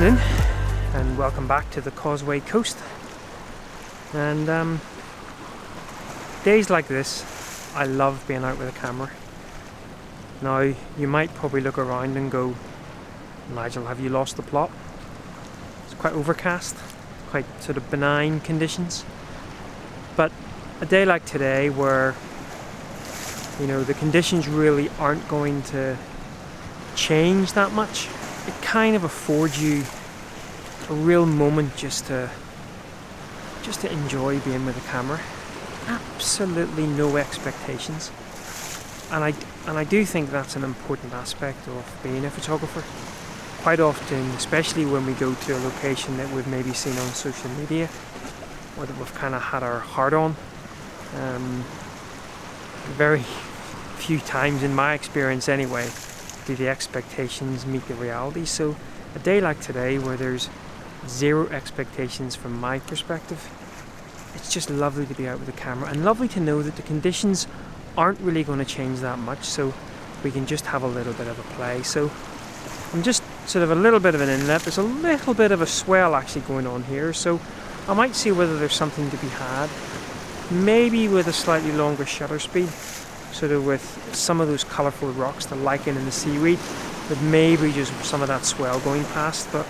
afternoon and welcome back to the Causeway Coast. And days like this, I love being out with a camera. Now you might probably look around and go, Nigel, have you lost the plot? It's quite overcast, quite sort of benign conditions. But a day like today where, you know, the conditions really aren't going to change that much, it kind of affords you a real moment just to enjoy being with a camera. Absolutely no expectations. And I do think that's an important aspect of being a photographer. Quite often, especially when we go to a location that we've maybe seen on social media or that we've kind of had our heart on, very few times in my experience anyway do the expectations meet the reality. So a day like today where there's zero expectations from my perspective, it's just lovely to be out with a camera and lovely to know that the conditions aren't really going to change that much, so we can just have a little bit of a play. So I'm just sort of a little bit of an inlet. There's a little bit of a swell actually going on here, so I might see whether there's something to be had, maybe with a slightly longer shutter speed, sort of with some of those colourful rocks, the lichen and the seaweed, but maybe just some of that swell going past. But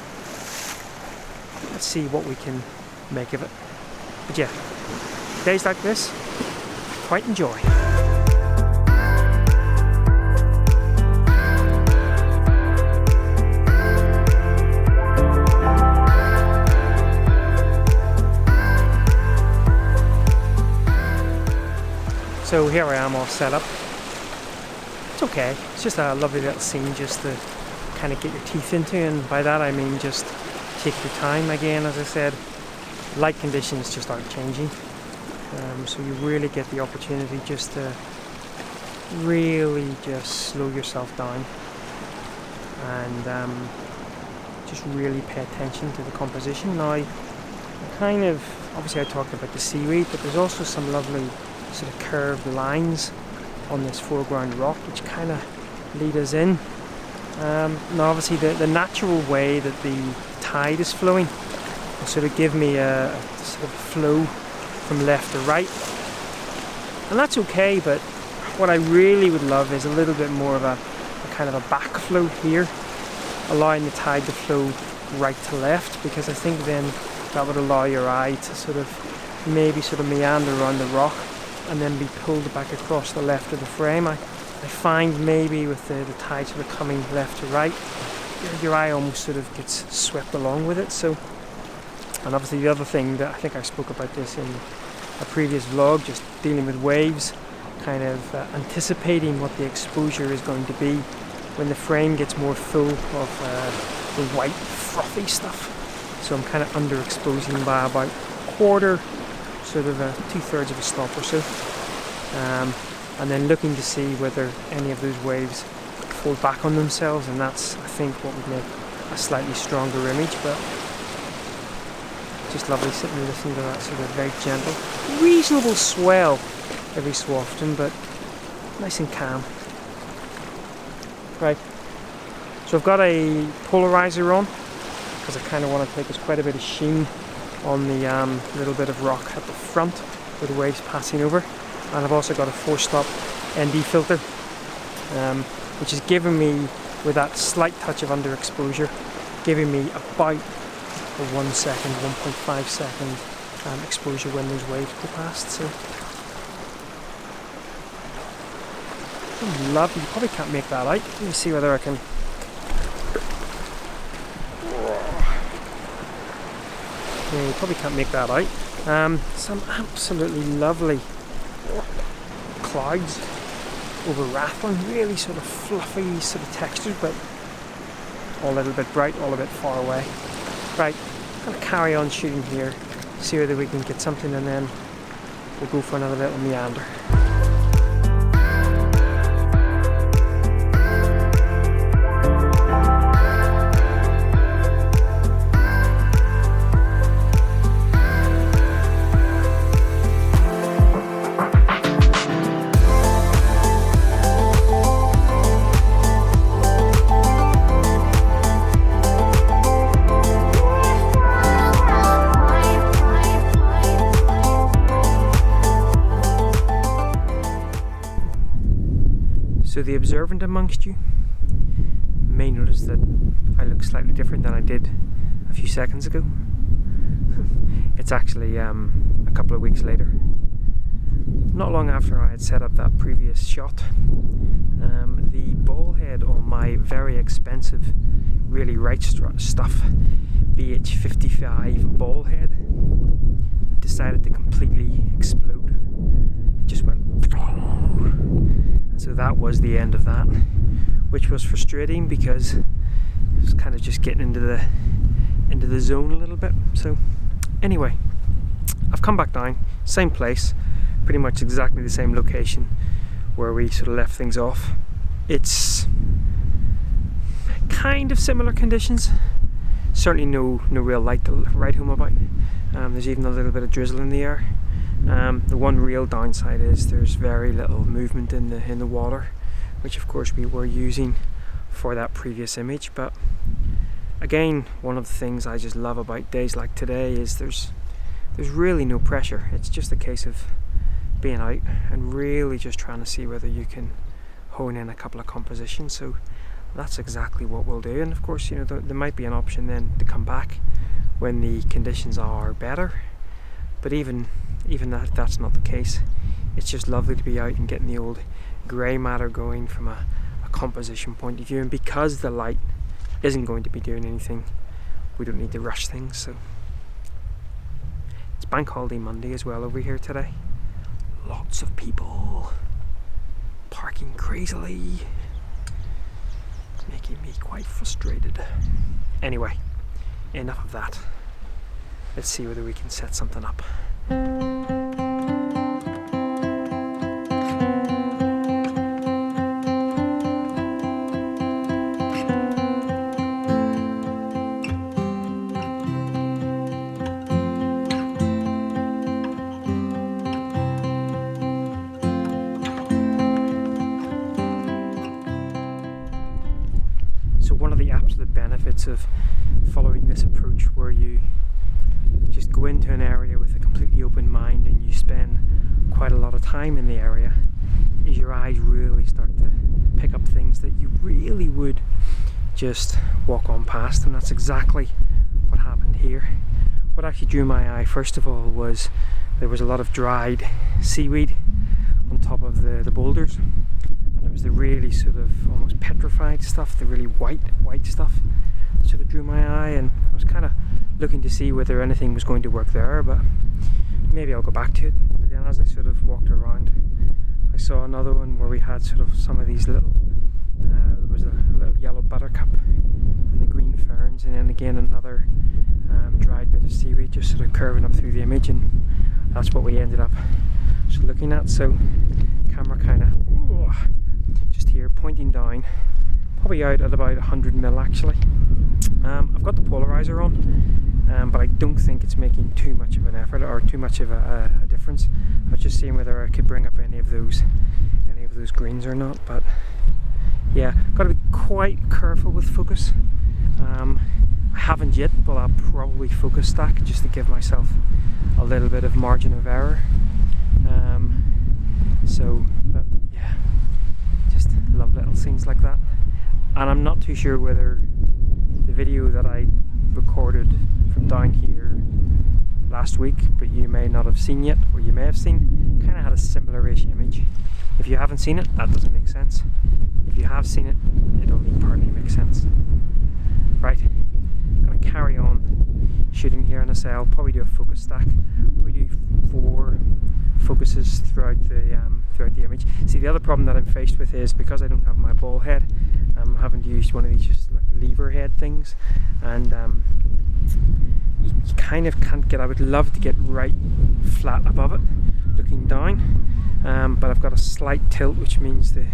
let's see what we can make of it. But yeah, days like this, I quite enjoy. So here I am all set up. It's okay, it's just a lovely little scene just to kind of get your teeth into, and by that I mean just take your time. Again, as I said, light conditions just aren't changing, so you really get the opportunity just to really just slow yourself down and just really pay attention to the composition. Now, kind of, obviously I talked about the seaweed, but there's also some lovely sort of curved lines on this foreground rock which kind of lead us in. Now obviously the natural way that the tide is flowing will sort of give me a sort of flow from left to right, and that's okay, but what I really would love is a little bit more of a kind of a backflow here, allowing the tide to flow right to left, because I think then that would allow your eye to sort of maybe sort of meander around the rock and then be pulled back across the left of the frame. I find maybe with the tide sort of coming left to right, your eye almost sort of gets swept along with it. So, and obviously the other thing that I think I spoke about this in a previous vlog, just dealing with waves, kind of anticipating what the exposure is going to be when the frame gets more full of the white frothy stuff. So I'm kind of underexposing by about quarter, sort of 2/3 of a stop or so, and then looking to see whether any of those waves fall back on themselves, and that's, I think, what would make a slightly stronger image. But just lovely sitting and listening to that sort of very gentle, reasonable swell every so often, but nice and calm. Right, so I've got a polarizer on because I kind of want to take us quite a bit of sheen on the little bit of rock at the front with the waves passing over, and I've also got a 4-stop ND filter, which is giving me, with that slight touch of underexposure, giving me about a 1 second, 1.5 second exposure when those waves go past. So lovely. You probably can't make that out. Let me see whether I can. Yeah, you probably can't make that out. Some absolutely lovely clouds over Rathlin, really sort of fluffy sort of textures, but all a little bit bright, all a bit far away. Right, I'm going to carry on shooting here, see whether we can get something, and then we'll go for another little meander. So the observant amongst you may notice that I look slightly different than I did a few seconds ago. It's actually a couple of weeks later. Not long after I had set up that previous shot, the ball head on my very expensive, really right stuff BH55 ball head decided to completely explode. It just went, and so that was the end of that, which was frustrating because it was kind of just getting into the zone a little bit. So anyway, I've come back down, same place, pretty much exactly the same location where we sort of left things off. It's kind of similar conditions, certainly no real light to write home about. There's even a little bit of drizzle in the air. The one real downside is there's very little movement in the water, which of course we were using for that previous image. But again, one of the things I just love about days like today is there's really no pressure. It's just a case of being out and really just trying to see whether you can hone in a couple of compositions. So that's exactly what we'll do. And of course, you know, there might be an option then to come back when the conditions are better, but even that's not the case. It's just lovely to be out and getting the old grey matter going from a composition point of view, and because the light isn't going to be doing anything, we don't need to rush things. So it's Bank Holiday Monday as well over here today. Lots of people parking crazily, making me quite frustrated. Anyway, enough of that. Let's see whether we can set something up. So one of the absolute benefits of following this approach, where you just go into an area with a completely open mind and you spend quite a lot of time in the area, is your eyes really start to pick up things that you really would just walk on past. And that's exactly what happened here. What actually drew my eye first of all was there was a lot of dried seaweed on top of the boulders. It was the really sort of almost petrified stuff, the really white stuff that sort of drew my eye, and I was kind of looking to see whether anything was going to work there, but maybe I'll go back to it. But then as I sort of walked around, I saw another one where we had sort of some of these little, there was a little yellow buttercup and the green ferns, and then again another dried bit of seaweed just sort of curving up through the image, and that's what we ended up just looking at. So camera kind of just here pointing down, probably out at about 100 mil actually. I've got the polarizer on, but I don't think it's making too much of an effort or too much of a difference. I was just seeing whether I could bring up any of those greens or not. But yeah, got to be quite careful with focus. I haven't yet, but I'll probably focus stack just to give myself a little bit of margin of error. But yeah, just love little scenes like that. And I'm not too sure whether the video that I recorded from down here last week, but you may not have seen yet, or you may have seen, kind of had a similar-ish image. If you haven't seen it, that doesn't make sense. If you have seen it, it only partly makes sense. Right, I'm going to carry on shooting here in a cell, probably do a focus stack, probably do 4 focuses throughout the image. See, the other problem that I'm faced with is because I don't have my ball head, I'm having to use one of these just like lever head things, and you kind of can't get, I would love to get right flat above it looking down, but I've got a slight tilt, which means the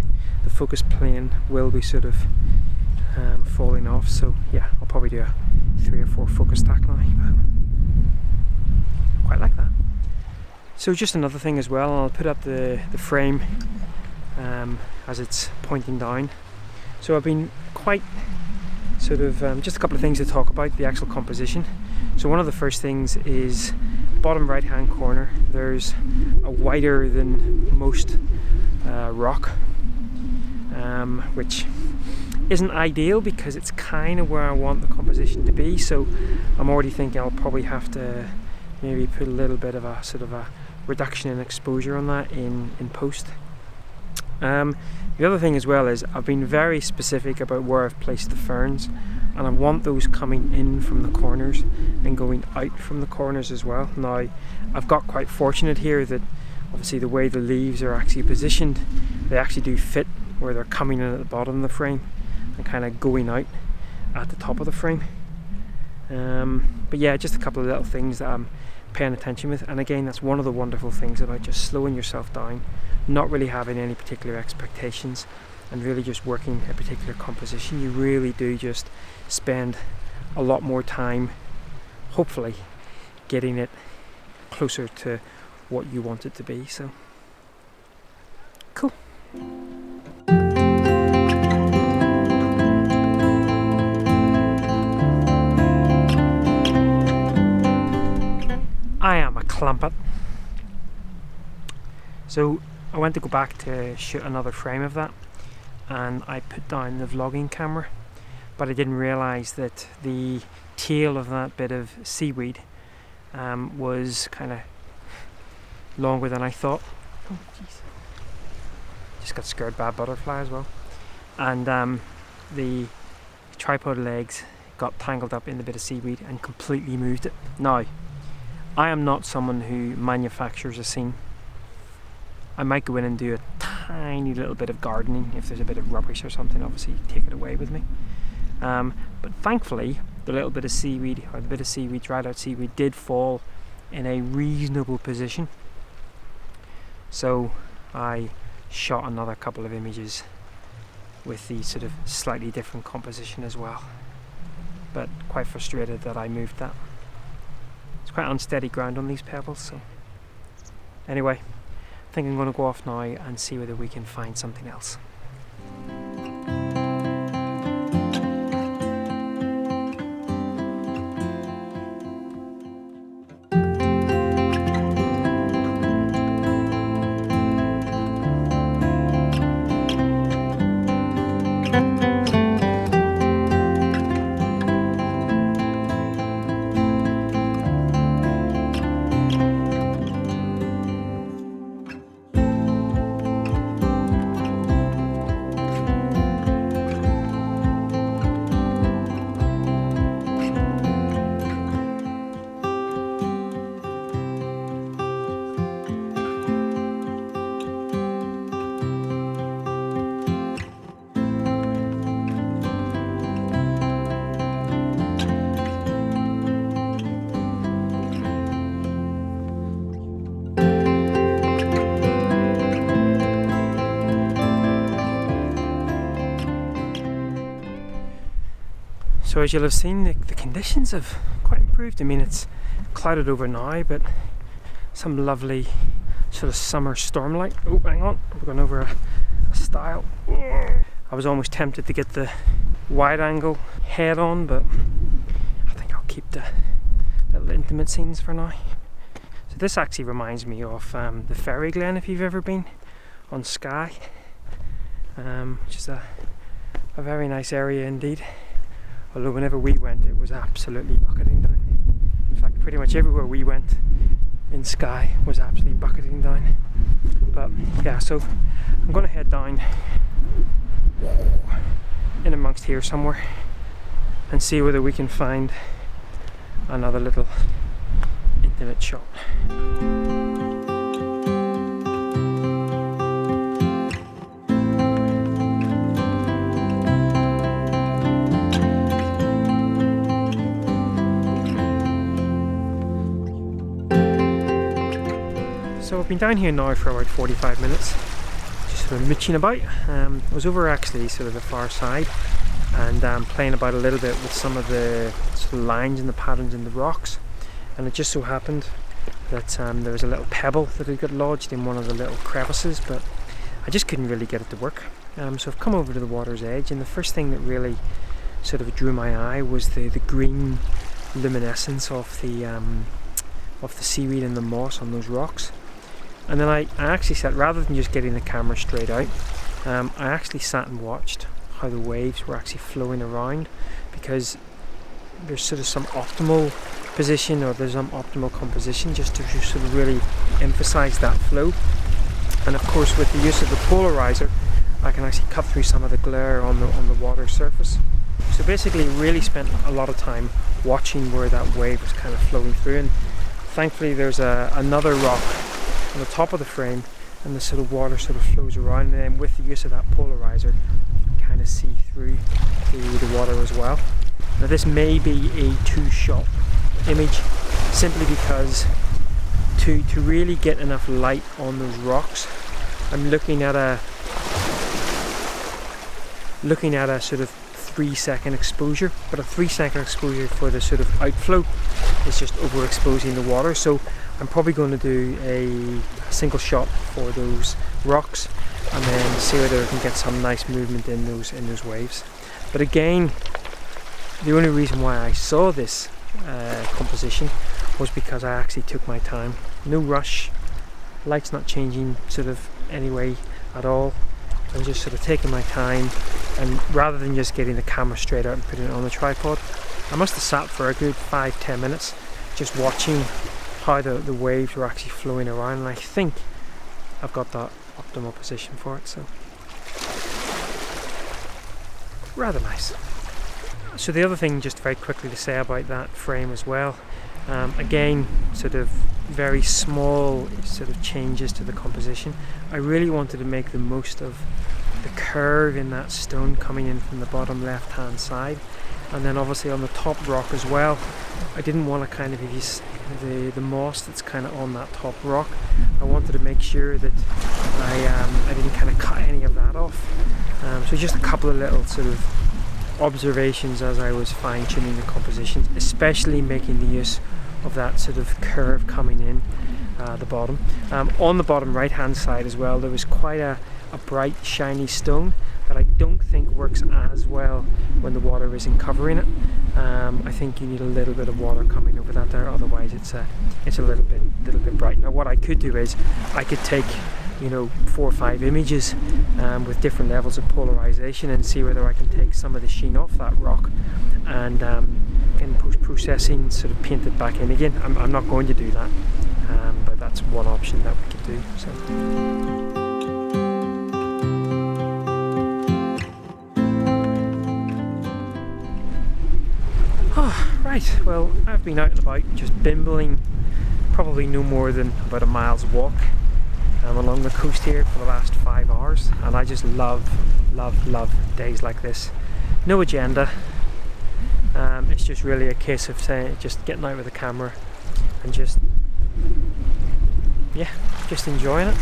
focus plane will be sort of falling off. So yeah, I'll probably do a 3 or 4 focus stack now, but quite like that. So just another thing as well, I'll put up the frame as it's pointing down. So I've been quite sort of, just a couple of things to talk about the actual composition. So one of the first things is bottom right hand corner, there's a wider than most rock, which isn't ideal because it's kind of where I want the composition to be. So I'm already thinking I'll probably have to maybe put a little bit of a sort of a reduction in exposure on that in post. The other thing as well is I've been very specific about where I've placed the ferns, and I want those coming in from the corners and going out from the corners as well. Now I've got quite fortunate here that obviously the way the leaves are actually positioned, they actually do fit where they're coming in at the bottom of the frame and kind of going out at the top of the frame. But yeah, just a couple of little things that I'm paying attention with, and again, that's one of the wonderful things about just slowing yourself down, not really having any particular expectations, and really just working a particular composition. You really do just spend a lot more time, hopefully, getting it closer to what you want it to be. So cool. I am a clumpet. So I went to go back to shoot another frame of that, and I put down the vlogging camera, but I didn't realise that the tail of that bit of seaweed was kind of longer than I thought. Oh jeez. Just got scared by a butterfly as well. And the tripod legs got tangled up in the bit of seaweed and completely moved it. Now, I am not someone who manufactures a scene. I might go in and do a tiny little bit of gardening if there's a bit of rubbish or something, obviously take it away with me. But thankfully, the little bit of seaweed, or the bit of seaweed, dried out seaweed, did fall in a reasonable position. So I shot another couple of images with the sort of slightly different composition as well. But quite frustrated that I moved that. It's quite unsteady ground on these pebbles, so anyway, I think I'm going to go off now and see whether we can find something else. So as you'll have seen, the conditions have quite improved. I mean, it's clouded over now, but some lovely sort of summer stormlight. Oh, hang on, we're going over a stile. I was almost tempted to get the wide angle head on, but I think I'll keep the little intimate scenes for now. So this actually reminds me of the Ferry Glen, if you've ever been, on Skye, which is a very nice area indeed. Although whenever we went, it was absolutely bucketing down. In fact, pretty much everywhere we went in Skye was absolutely bucketing down. But yeah, so I'm going to head down in amongst here somewhere and see whether we can find another little intimate shot. So I've been down here now for about 45 minutes, just sort of mooching about. I was over actually sort of the far side and playing about a little bit with some of the sort of lines and the patterns in the rocks, and it just so happened that there was a little pebble that had got lodged in one of the little crevices, but I just couldn't really get it to work. So I've come over to the water's edge, and the first thing that really sort of drew my eye was the green luminescence of the seaweed and the moss on those rocks. And then I actually said, rather than just getting the camera straight out, I actually sat and watched how the waves were actually flowing around, because there's sort of some optimal position, or there's some optimal composition, just to sort of really emphasize that flow. And of course, with the use of the polarizer, I can actually cut through some of the glare on the water surface. So basically, really spent a lot of time watching where that wave was kind of flowing through, and thankfully there's another rock on the top of the frame, and the sort of water sort of flows around, and then with the use of that polarizer, you can kind of see through the water as well. Now this may be a two-shot image, simply because to really get enough light on those rocks, I'm looking at a sort of 3-second exposure, but a 3-second exposure for the sort of outflow is just overexposing the water. So I'm probably going to do a single shot for those rocks, and then see whether I can get some nice movement in those waves. But again, the only reason why I saw this composition was because I actually took my time. No rush, light's not changing sort of anyway at all. I'm just sort of taking my time, and rather than just getting the camera straight out and putting it on the tripod, I must have sat for a good 5-10 minutes just watching how the waves were actually flowing around, and I think I've got that optimal position for it, so rather nice. So the other thing, just very quickly to say about that frame as well, again, sort of very small sort of changes to the composition. I really wanted to make the most of the curve in that stone coming in from the bottom left hand side, and then obviously on the top rock as well. I didn't want to kind of use the moss that's kind of on that top rock. I wanted to make sure that I didn't kind of cut any of that off. So just a couple of little sort of observations as I was fine-tuning the compositions, especially making the use of that sort of curve coming in the bottom. On the bottom right hand side as well, there was quite a bright shiny stone that I don't think works as well when the water isn't covering it. I think you need a little bit of water coming over that there, otherwise it's a little bit bright. Now what I could do is I could take 4 or 5 images with different levels of polarization, and see whether I can take some of the sheen off that rock, and in post-processing sort of paint it back in again. I'm not going to do that, but that's one option that we could do. Right, well, I've been out and about just bimbling probably no more than about a mile's walk along the coast here for the last 5 hours, and I just love days like this. No agenda, it's just really a case of just getting out with the camera and just enjoying it.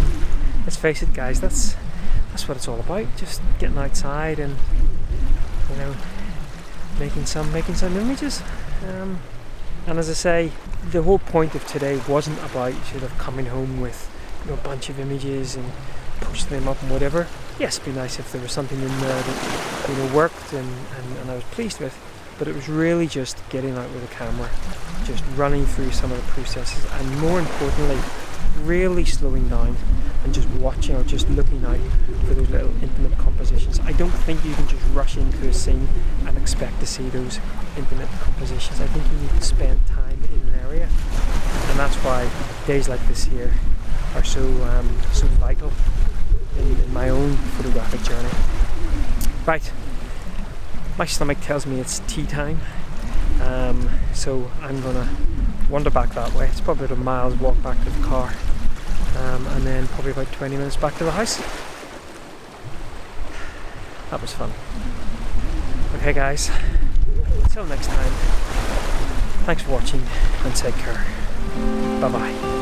Let's face it, guys, that's what it's all about, just getting outside and making some images. And as I say, the whole point of today wasn't about sort of coming home with a bunch of images and posting them up and whatever. Yes, it'd be nice if there was something in there that worked and I was pleased with, but it was really just getting out with a camera, just running through some of the processes, and more importantly, really slowing down and just watching or just looking out for those little intimate compositions. I don't think you can just rush into a scene and expect to see those intimate compositions. I think you need to spend time in an area, and that's why days like this here are so vital in my own photographic journey. Right, my stomach tells me it's tea time, so I'm gonna wander back that way. It's probably about a mile's walk back to the car, and then probably about 20 minutes back to the house. That was fun. Okay guys, until next time, thanks for watching and take care. Bye bye.